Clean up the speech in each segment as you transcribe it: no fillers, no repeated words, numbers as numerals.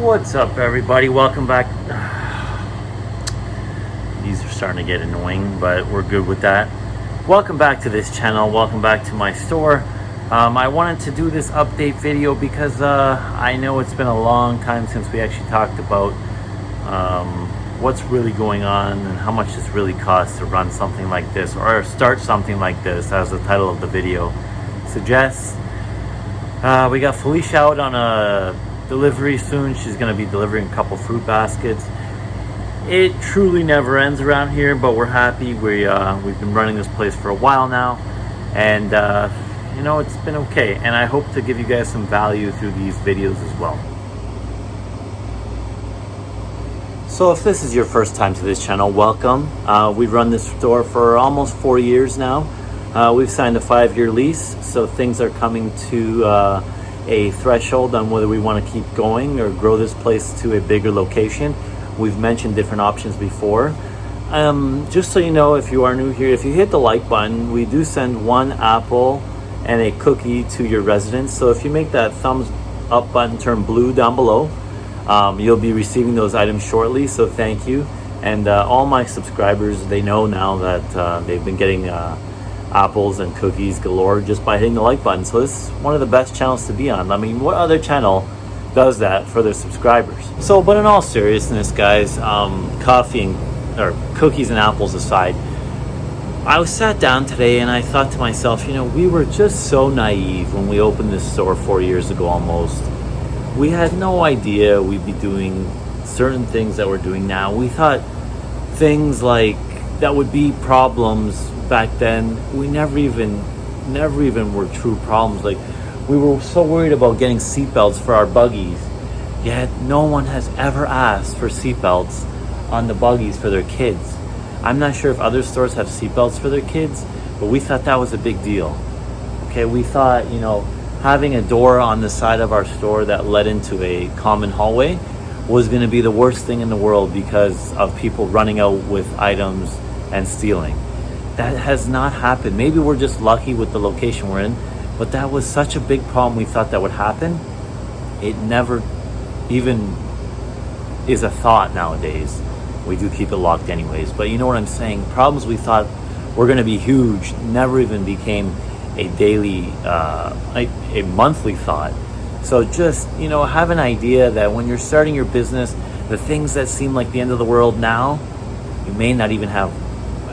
What's up, everybody? Welcome back. These are starting to get annoying, but we're good with that. Welcome back to this channel. Welcome back to my store. I wanted to do this update video because I know it's been a long time since we actually talked about what's really going on and how much this really costs to run something like this or start something like this, as the title of the video suggests. We got Felicia out on a delivery soon. She's going to be delivering a couple fruit baskets. It truly never ends around here, but we're happy. We've been running this place for a while now, and you know, it's been okay, and I hope to give you guys some value through these videos as well. So if this is your first time to this channel, welcome. We've run this store for almost 4 years now. We've signed a 5-year lease, so things are coming to a threshold on whether we want to keep going or grow this place to a bigger location. We've mentioned different options before. Just so you know, if you are new here, if you hit the like button, we do send 1 apple and a cookie to your residence. So if you make that thumbs up button turn blue down below, you'll be receiving those items shortly, so thank you. And all my subscribers, they know now that they've been getting apples and cookies galore just by hitting the like button. So this is one of the best channels to be on. I mean, what other channel does that for their subscribers? So, but in all seriousness, guys, coffee or cookies and apples aside, I was sat down today and I thought to myself, you know, we were just so naive when we opened this store 4 years ago almost. We had no idea we'd be doing certain things that we're doing now. We thought things like that would be problems back then. We never even were true problems. Like, we were so worried about getting seatbelts for our buggies, yet no one has ever asked for seatbelts on the buggies for their kids. I'm not sure if other stores have seatbelts for their kids, but we thought that was a big deal. Okay, we thought, you know, having a door on the side of our store that led into a common hallway was going to be the worst thing in the world because of people running out with items and stealing. That has not happened. Maybe we're just lucky with the location we're in, but that was such a big problem we thought that would happen. It never even is a thought nowadays. We do keep it locked anyways, but you know what I'm saying? Problems we thought were going to be huge never even became a daily, a monthly thought. So just, you know, have an idea that when you're starting your business, the things that seem like the end of the world now, you may not even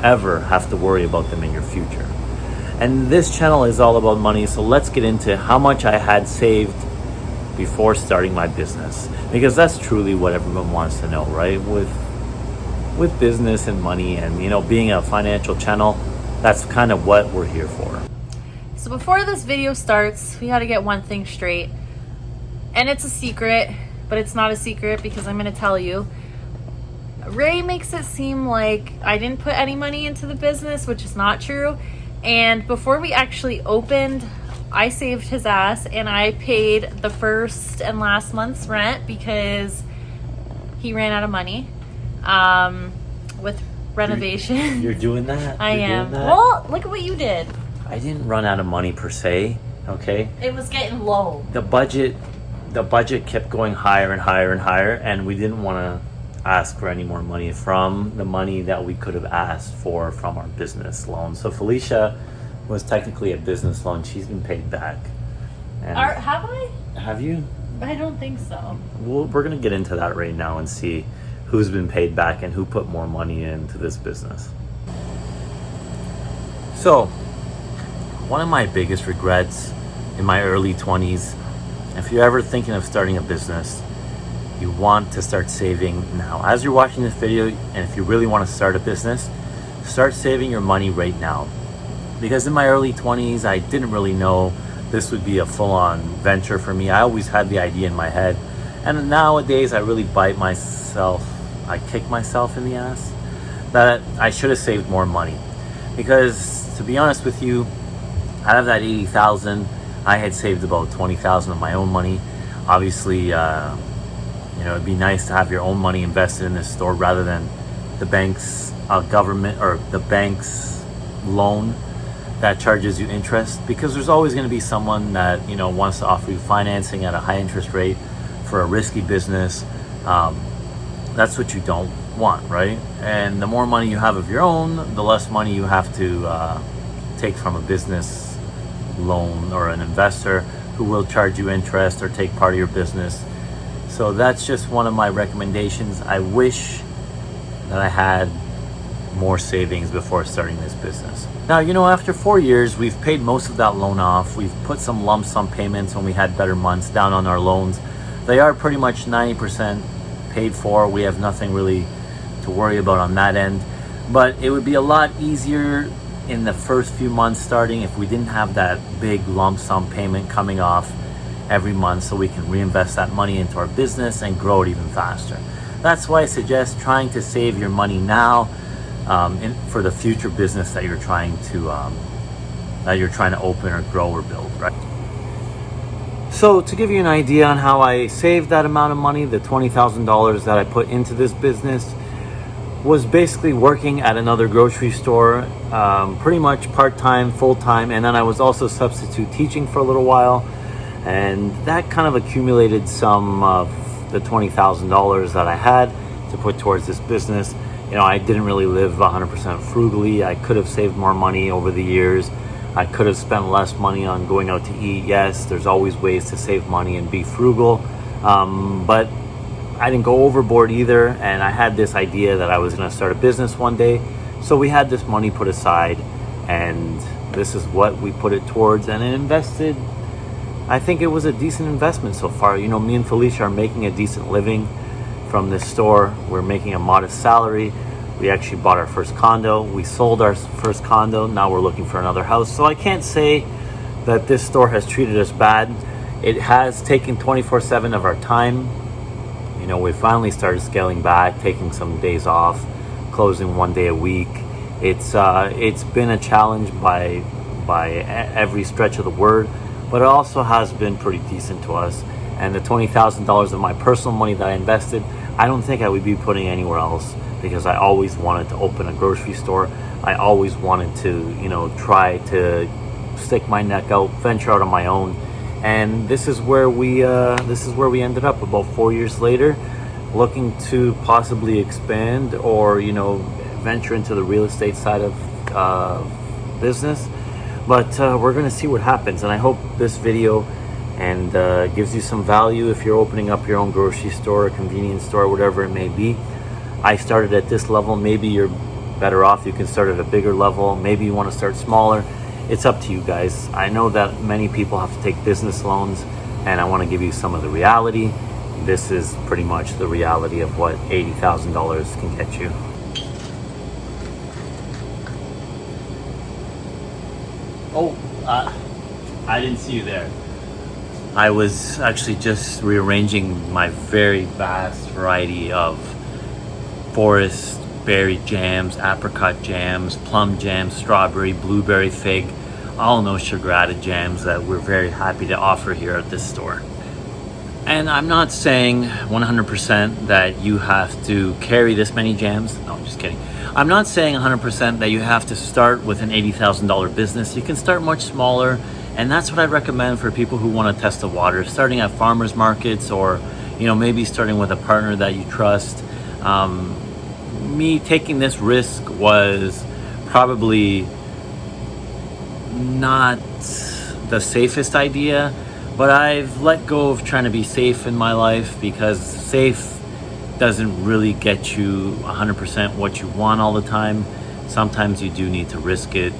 ever have to worry about them in your future. And this channel is all about money, so let's get into how much I had saved before starting my business, because that's truly what everyone wants to know, right? With business and money and, you know, being a financial channel, that's kind of what we're here for. So before this video starts, we got to get one thing straight, and it's a secret, but it's not a secret because I'm going to tell you. Ray makes it seem like I didn't put any money into the business, which is not true. And before we actually opened, I saved his ass and I paid the first and last month's rent because he ran out of money with renovation. You're doing that? I You're am. doing that? Well, look at what you did. I didn't run out of money per se, okay? It was getting low. The budget kept going higher and higher and higher, and we didn't want to ask for any more money from the money that we could have asked for from our business loan. So Felicia was technically a business loan. She's been paid back. And Have I? have you? I don't think so. Well, we're going to get into that right now and see who's been paid back and who put more money into this business. So, one of my biggest regrets in my early 20s, if you're ever thinking of starting a business, you want to start saving now. As you're watching this video, and if you really want to start a business, start saving your money right now. Because in my early 20s, I didn't really know this would be a full-on venture for me. I always had the idea in my head. And nowadays, I really I kick myself in the ass that I should have saved more money. Because to be honest with you, out of that $80,000, I had saved about $20,000 of my own money. Obviously, you know, it'd be nice to have your own money invested in this store rather than the bank's government or the bank's loan that charges you interest, because there's always going to be someone that, you know, wants to offer you financing at a high interest rate for a risky business. That's what you don't want, right? And the more money you have of your own, the less money you have to take from a business loan or an investor who will charge you interest or take part of your business. So that's just one of my recommendations. I wish that I had more savings before starting this business. Now, after 4 years, we've paid most of that loan off. We've put some lump sum payments when we had better months down on our loans. They are pretty much 90% paid for. We have nothing really to worry about on that end. But it would be a lot easier in the first few months starting if we didn't have that big lump sum payment coming off every month, so we can reinvest that money into our business and grow it even faster. That's why I suggest trying to save your money now for the future business that you're trying to open or grow or build, right? So to give you an idea on how I saved that amount of money, the $20,000 that I put into this business was basically working at another grocery store, pretty much part-time, full-time, and then I was also substitute teaching for a little while, and that kind of accumulated some of the $20,000 that I had to put towards this business. I didn't really live 100% frugally. I could have saved more money over the years. I could have spent less money on going out to eat. Yes, there's always ways to save money and be frugal, but I didn't go overboard either, and I had this idea that I was going to start a business one day. So we had this money put aside, and this is what we put it towards, and it invested. I think it was a decent investment so far. Me and Felicia are making a decent living from this store. We're making a modest salary. We actually bought our first condo. We sold our first condo. Now we're looking for another house. So I can't say that this store has treated us bad. It has taken 24/7 of our time. We finally started scaling back, taking some days off, closing one day a week. It's been a challenge by every stretch of the word, but it also has been pretty decent to us. And the $20,000 of my personal money that I invested, I don't think I would be putting anywhere else, because I always wanted to open a grocery store. I always wanted to, try to stick my neck out, venture out on my own. And this is where we ended up about 4 years later, looking to possibly expand or venture into the real estate side of business. But we're gonna see what happens, and I hope this video and gives you some value if you're opening up your own grocery store, convenience store, whatever it may be. I started at this level. Maybe you're better off. You can start at a bigger level. Maybe you want to start smaller. It's up to you guys. I know that many people have to take business loans, and I want to give you some of the reality. This is pretty much the reality of what $80,000 can get you. Oh, I didn't see you there. I was actually just rearranging my very vast variety of forest berry jams, apricot jams, plum jams, strawberry, blueberry, fig, all no sugar added jams that we're very happy to offer here at this store. And I'm not saying 100% that you have to carry this many jams. No, I'm just kidding. I'm not saying 100% that you have to start with an $80,000 business. You can start much smaller, and that's what I recommend for people who want to test the water, starting at farmers markets, or maybe starting with a partner that you trust. Me taking this risk was probably not the safest idea, but I've let go of trying to be safe in my life, because safe doesn't really get you 100% what you want all the time. Sometimes you do need to risk it,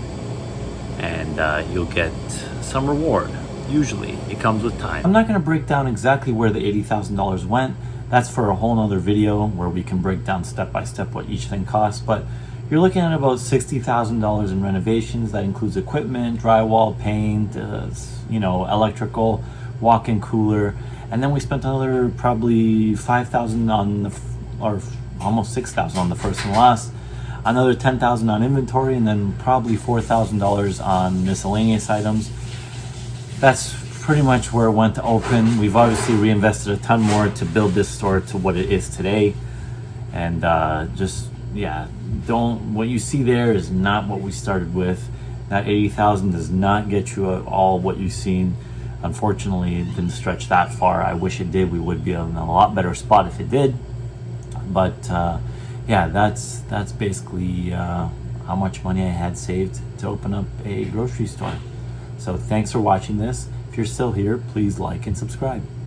and you'll get some reward. Usually it comes with time. I'm not going to break down exactly where the $80,000 went. That's for a whole nother video where we can break down step by step what each thing costs. But you're looking at about $60,000 in renovations. That includes equipment, drywall, paint, electrical, walk-in cooler. And then we spent another probably $5,000 or almost $6,000 on the first and last. Another $10,000 on inventory, and then probably $4,000 on miscellaneous items. That's pretty much where it went to open. We've obviously reinvested a ton more to build this store to what it is today. And what you see there is not what we started with. That $80,000 does not get you all what you've seen. Unfortunately, it didn't stretch that far. I wish it did. We would be in a lot better spot if it did. But yeah, that's basically how much money I had saved to open up a grocery store. So thanks for watching this. If you're still here, please like and subscribe.